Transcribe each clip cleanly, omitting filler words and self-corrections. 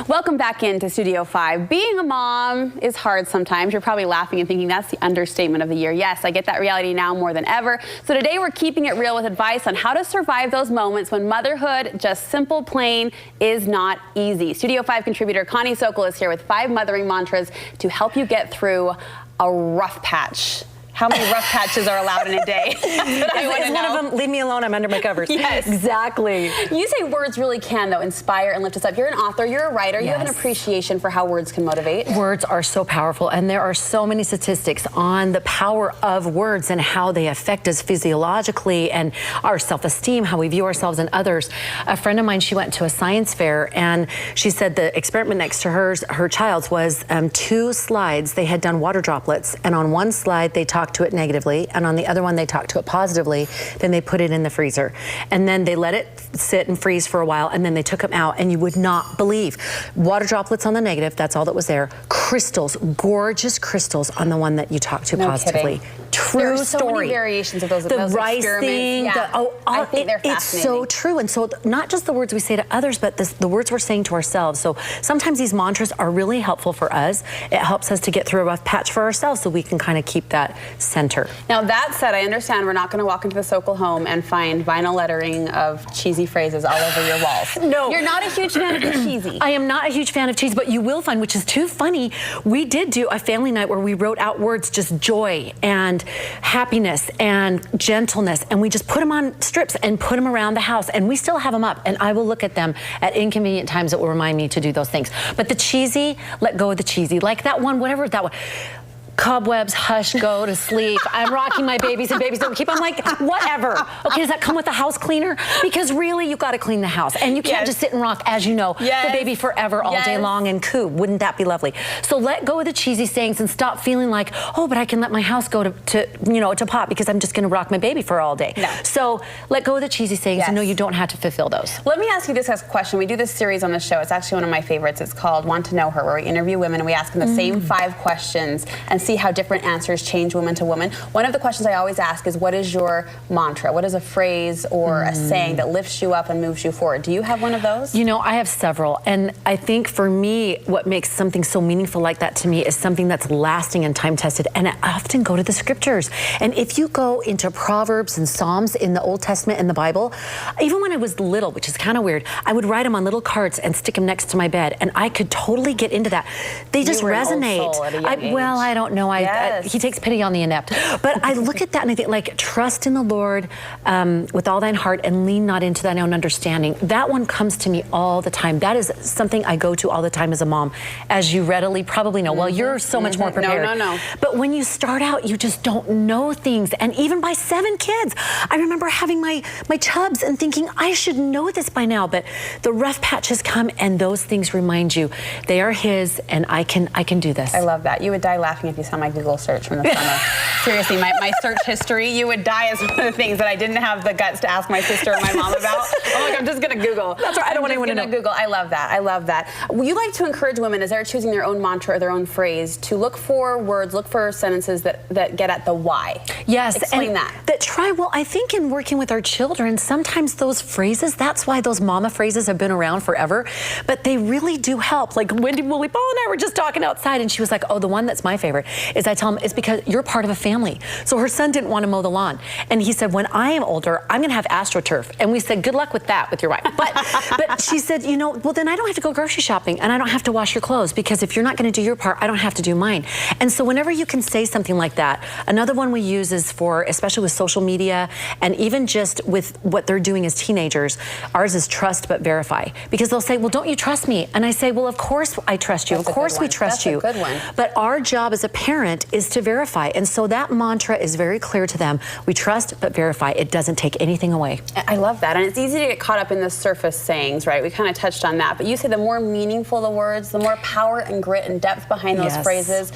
Welcome back into Studio 5. Being a mom is hard sometimes. You're probably laughing and thinking that's the understatement of the year. Yes, I get that reality now more than ever. So today we're keeping it real with advice on how to survive those moments when motherhood, just simple, plain, is not easy. Studio 5 contributor Connie Sokol is here with 5 mothering mantras to help you get through a rough patch. How many rough patches are allowed in a day? Is one of them, leave me alone, I'm under my covers. Yes. Exactly. You say words really can, though, inspire and lift us up. You're an author, you're a writer, you have an appreciation for how words can motivate. Words are so powerful, and there are so many statistics on the power of words and how they affect us physiologically and our self-esteem, how we view ourselves and others. A friend of mine, she went to a science fair, and she said the experiment next to her child's was 2 slides. They had done water droplets, and on one slide they talked to it negatively, and on the other one they talked to it positively. Then they put it in the freezer, and then they let it sit and freeze for a while, and then they took them out, and you would not believe. Water droplets on the negative, that's all that was there. Crystals, gorgeous crystals on the one that you talked to positively. Kidding. True there are so story. Many variations of those rice experiments. Thing, yeah. I think they're fascinating. It's so true, and so not just the words we say to others, but the words we're saying to ourselves. So sometimes these mantras are really helpful for us. It helps us to get through a rough patch for ourselves, so we can kind of keep that center. Now that said, I understand we're not going to walk into the Sokol home and find vinyl lettering of cheesy phrases all over your walls. No. You're not a huge fan of the cheesy. I am not a huge fan of cheese, but you will find, which is too funny, we did do a family night where we wrote out words, just joy and happiness and gentleness, and we just put them on strips and put them around the house, and we still have them up, and I will look at them at inconvenient times that will remind me to do those things. But the cheesy, let go of the cheesy. Like that one, whatever that one. Cobwebs, hush, go to sleep. I'm rocking my babies and babies don't keep. I'm like, whatever. Okay, does that come with a house cleaner? Because really, you got to clean the house. And you can't just sit and rock, as you know, the baby forever, all day long and coo. Wouldn't that be lovely? So let go of the cheesy sayings and stop feeling like, oh, but I can let my house go to pot because I'm just going to rock my baby for all day. No. So let go of the cheesy sayings and no, you don't have to fulfill those. Let me ask you this question. We do this series on the show. It's actually one of my favorites. It's called Want to Know Her, where we interview women and we ask them the same 5 questions and see how different answers change woman to woman. One of the questions I always ask is, what is your mantra? What is a phrase or a saying that lifts you up and moves you forward? Do you have one of those? You know, I have several, and I think for me, what makes something so meaningful like that to me is something that's lasting and time-tested, and I often go to the scriptures. And if you go into Proverbs and Psalms in the Old Testament and the Bible, even when I was little, which is kind of weird, I would write them on little cards and stick them next to my bed, and I could totally get into that. They just resonate. An old soul at a young age. Well, I don't know. He takes pity on the inept. But I look at that and I think, like, trust in the Lord with all thine heart and lean not into thine own understanding. That one comes to me all the time. That is something I go to all the time as a mom, as you readily probably know. Well, you're so much more prepared. No. But when you start out, you just don't know things. And even by 7 kids, I remember having my chubs and thinking, I should know this by now. But the rough patches come and those things remind you they are his and I can do this. I love that. You would die laughing if you saw my Google search from the summer. Seriously, my search history, you would die as one of the things that I didn't have the guts to ask my sister or my mom about. I'm like, I'm just going to Google. That's right. I don't want anyone to know. Google. I love that. I love that. You like to encourage women as they're choosing their own mantra or their own phrase to look for words, look for sentences that get at the why. Yes. Explain that. Well, I think in working with our children, sometimes those phrases, that's why those mama phrases have been around forever, but they really do help. Like Wendy Woolley Paul and I were just talking outside and she was like, oh, the one that's my favorite is I tell them it's because you're part of a family. So her son didn't want to mow the lawn. And he said, when I am older, I'm going to have AstroTurf. And we said, good luck with that with your wife. But she said, you know, well, then I don't have to go grocery shopping and I don't have to wash your clothes because if you're not going to do your part, I don't have to do mine. And so whenever you can say something like that, another one we use is for, especially with social media and even just with what they're doing as teenagers, ours is trust but verify. Because they'll say, well, don't you trust me? And I say, well, of course I trust you. Of course we trust you. That's a good one. But our job as a parent is to verify. And so that mantra is very clear to them. We trust but verify. It doesn't take anything away. I love that. And it's easy to get caught up in the surface sayings, right? We kind of touched on that. But you say the more meaningful the words, the more power and grit and depth behind those phrases,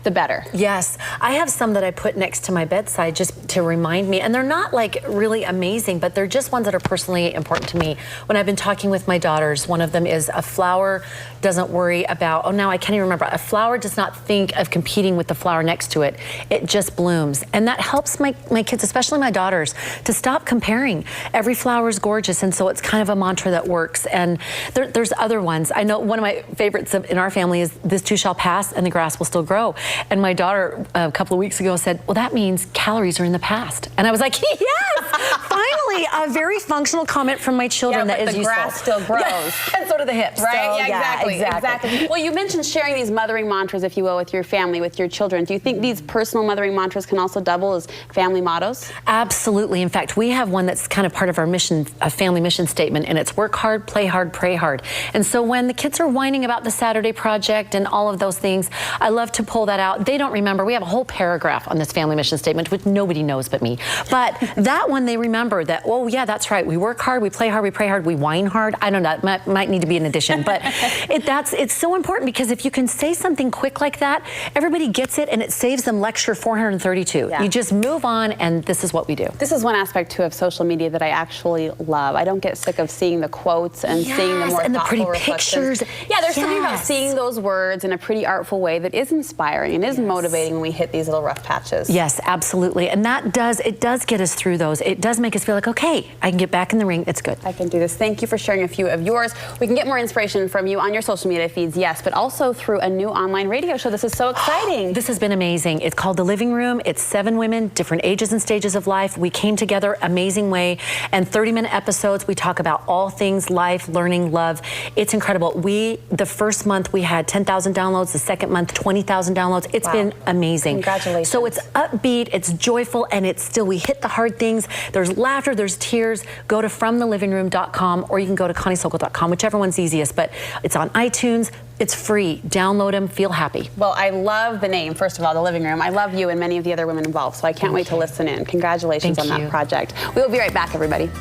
the better. Yes, I have some that I put next to my bedside just to remind me, and they're not like really amazing, but they're just ones that are personally important to me. When I've been talking with my daughters, one of them is a flower doesn't worry about, oh now I can't even remember, a flower does not think of competing with the flower next to it. It just blooms. And that helps my kids, especially my daughters, to stop comparing. Every flower is gorgeous, and so it's kind of a mantra that works. And there's other ones. I know one of my favorites in our family is this too shall pass and the grass will still grow. And my daughter a couple of weeks ago said, well, that means calories are in the past. And I was like, yes, finally, a very functional comment from my children that is useful. The grass still grows. Yeah. And so do the hips. Right, So, exactly. Well, you mentioned sharing these mothering mantras, if you will, with your family, with your children. Do you think these personal mothering mantras can also double as family mottos? Absolutely. In fact, we have one that's kind of part of our mission, a family mission statement, and it's work hard, play hard, pray hard. And so when the kids are whining about the Saturday project and all of those things, I love to pull that out. They don't remember. We have a whole paragraph on this family mission statement, which nobody knows but me. But that one, they remember that, oh yeah, that's right. We work hard, we play hard, we pray hard, we whine hard. I don't know, that might need to be an addition. But it's so important, because if you can say something quick like that, everybody gets it, and it saves them lecture 432. Yeah. You just move on, and this is what we do. This is one aspect, too, of social media that I actually love. I don't get sick of seeing the quotes and seeing the more and the pretty reflections. pictures. Yeah, there's something about seeing those words in a pretty artful way that is inspiring and is motivating when we hit these little rough patches. Yes, absolutely. And it does get us through those. It does make us feel like, okay, I can get back in the ring. It's good. I can do this. Thank you for sharing a few of yours. We can get more inspiration from you on your social media feeds, yes, but also through a new online radio show. This is so exciting. This has been amazing. It's called The Living Room. It's 7 women, different ages and stages of life. We came together, amazing way, and 30-minute episodes. We talk about all things life, learning, love. It's incredible. The first month we had 10,000 downloads. The second month, 20,000 downloads. It's been amazing. Congratulations. So it's upbeat, it's joyful, and it's still, we hit the hard things. There's laughter, there's tears. Go to fromthelivingroom.com, or you can go to ConnieSokol.com, whichever one's easiest, but it's on iTunes. It's free. Download them. Feel happy. Well, I love the name, first of all, The Living Room. I love you and many of the other women involved, so I can't wait to listen in. Congratulations on that project. We will be right back, everybody.